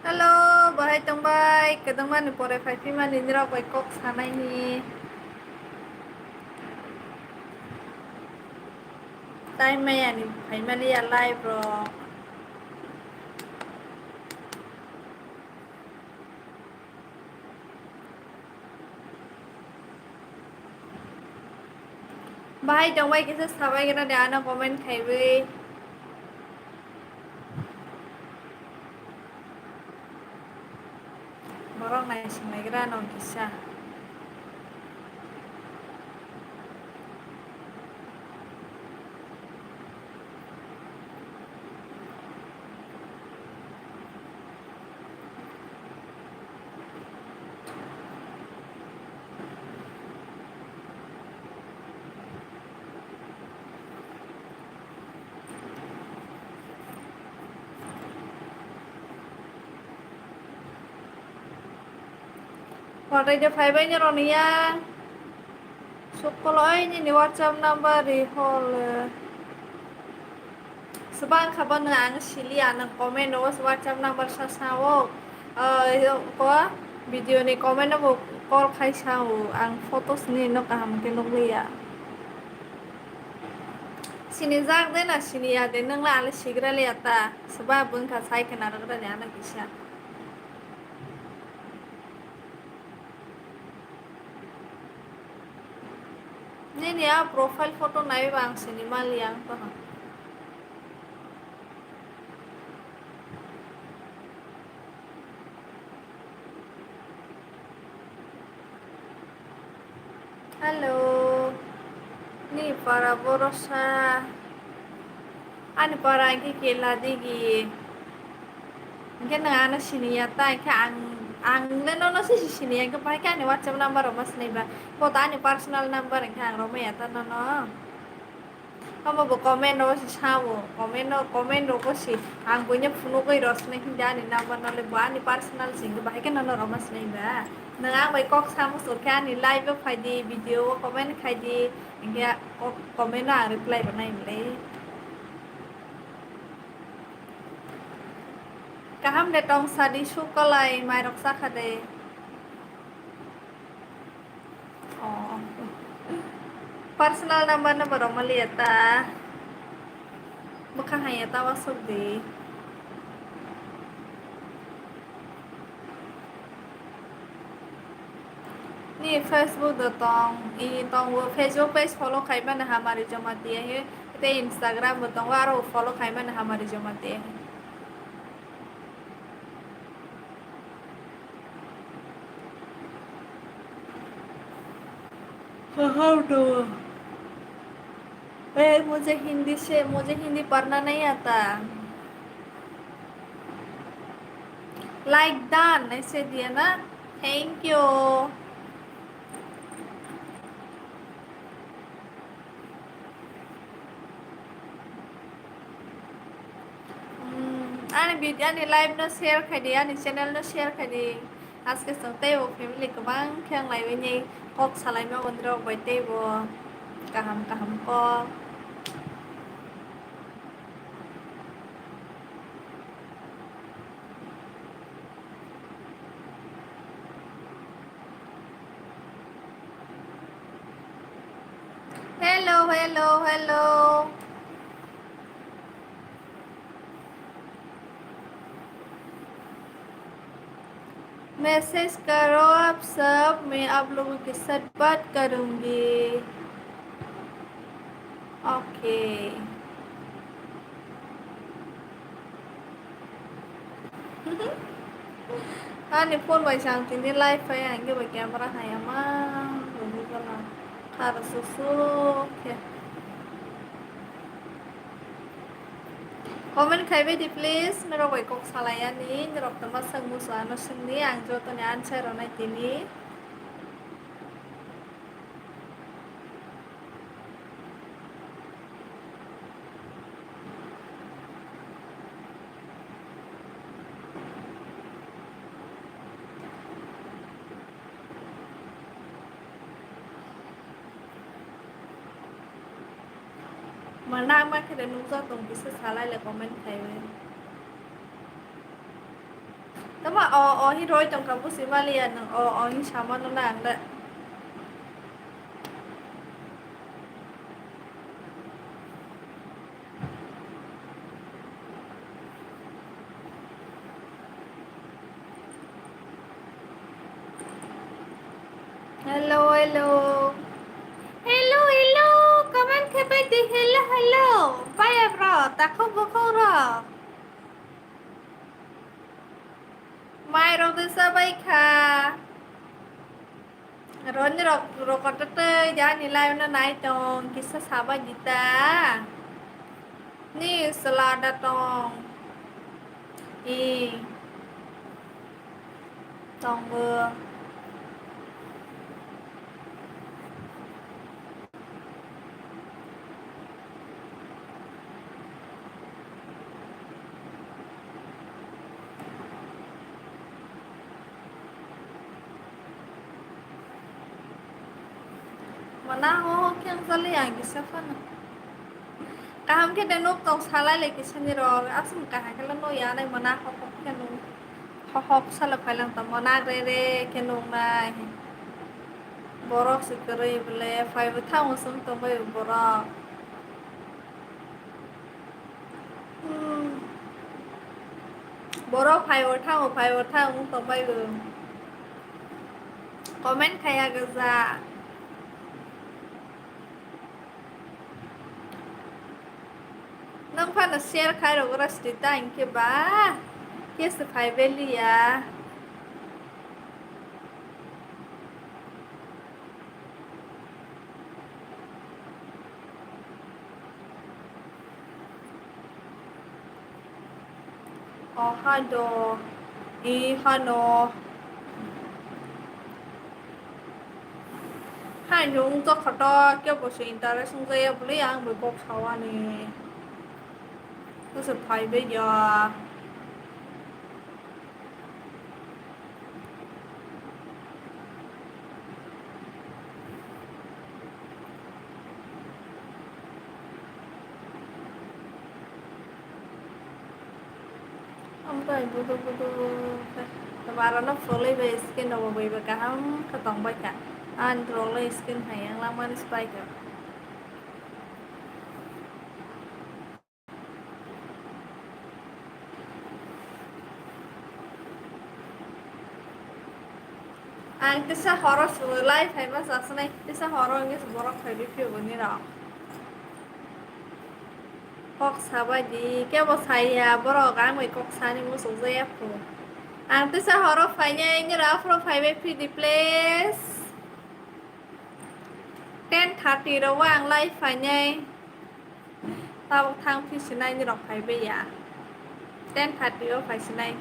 Halo, bahai tong bai, kadang mana pore fai mana indra bai kok sana ini. Time maya ni, fai mali ya live bro. Bahai tong bai kisah sabai kena dia anak komen kai bai. Borong nai simai kena nong kisah. Pore dia fai bai nyerong ni ya. Sukolo ini ni WhatsApp number di hall. Sebab kapan ngang sili anak komen no WhatsApp number sasawo. Ko video ni komen no call kai sao ang photos ni no kaham ke no ya. Sini zak deh na sini ya deh neng lah alis sigra lihat ta sebab bung kasai kena rada ni anak kisah. Ni ya profile foto naik bang sini mal yang tuh. Halo, nih para borosa, ani para lagi kela digi. Mungkin nang anak sini ya ta ka ang neno no sini ya kepai kan ni WhatsApp number mas nih ba. Kota ani personal number yang rome ya ta no. Kamu bu komen no si sao komen no ko si ang punya puno ko iros na hindi ani number no le ba ani personal sing ba kan no romas nih ba. Nang ang bay kok sama so kan ni live khai di video komen khai di ingya komen na reply ba nai mle. Kaham de tong sadi sukalai mai roksa khade. Oh. Personal number na baro maliata. Bukan hanya tawa sudi. Ni Facebook do tong Facebook page follow kai mana Hamari Jamatia he. Te Instagram do tong waro follow kai mana Hamari Jamatia. How do? मुझे हिंदी पढ़ना नहीं आता. Like done ऐसे दिया ना. Thank you. Ani video ani live no share khai di ani channel no share khai di. Aske sangte bo family kabang khyang lai bai ni kok salai ma ondro bai te bo kaham ko. Hello. Message करो आप सब, मैं आप लोगों के साथ बात करूंगी. Okay. Ani pun bai sang tini live fa yang ke bai camera haya mah. Dulu kala. Harus susu. Ya. Comment khai bai di please. Mero bai kok salaya ni. Ngerok temas sang musuh anu sing ni ang jo to ni answer onai tini. Mana mah kada nungso tong bisa salah le comment khai bai. Tama hi roi tong kapusi malian ng hi sama no nang da. Hello, hello. Hello, hello. Kaman ka ba di? Hello, hello. Bye, bro. Tako bako ra. Mai ro de sabay ka. Ron ni ro kotte ya ni lai na nai tong kisa sabay dita. Ni salada tong. I tong bơ. Mana ho kyang sali ang kisa fa na. Kaham ke denuk tong salai le kisa ni ro. Asum kaha kala no ya nai mana ho ho ke nu. Ho ho sala phailang ta mana re ke nu nai. Borok sikere bele phai ba thang sum to bai borok. Borok phai ba thang to bai bu. Comment kaya gaza. Nang pa na share khai ro ras ti ta in ke ba. Ke se phai beli ya. Ha do. I ha no. Hai nhung cho khát đo kêu bộ sĩ ta ra xong dây blấy ăn bởi bọc xấu anh nè. Nó sẽ phải bây giờ. Không có bù. Và nó phô lấy về skin đâu bởi vì cả hắn cái tổng bay cả. Anh rồi lấy skin hay ăn lắm anh spike cả. Ang tisa horror live hay mas asa na tisa horror ng borok hay review ni ra. Kok sabay di kaya mo saya borok ang may kok sani mo so zaya po. Ang tisa horror fay niya yung ra from 5 place. 10:30 ระหว่างไลฟ์ไฟไงตาทางพี่สินายนี่ดอกไฟไปอย่า10:30ว่าไฟสินาย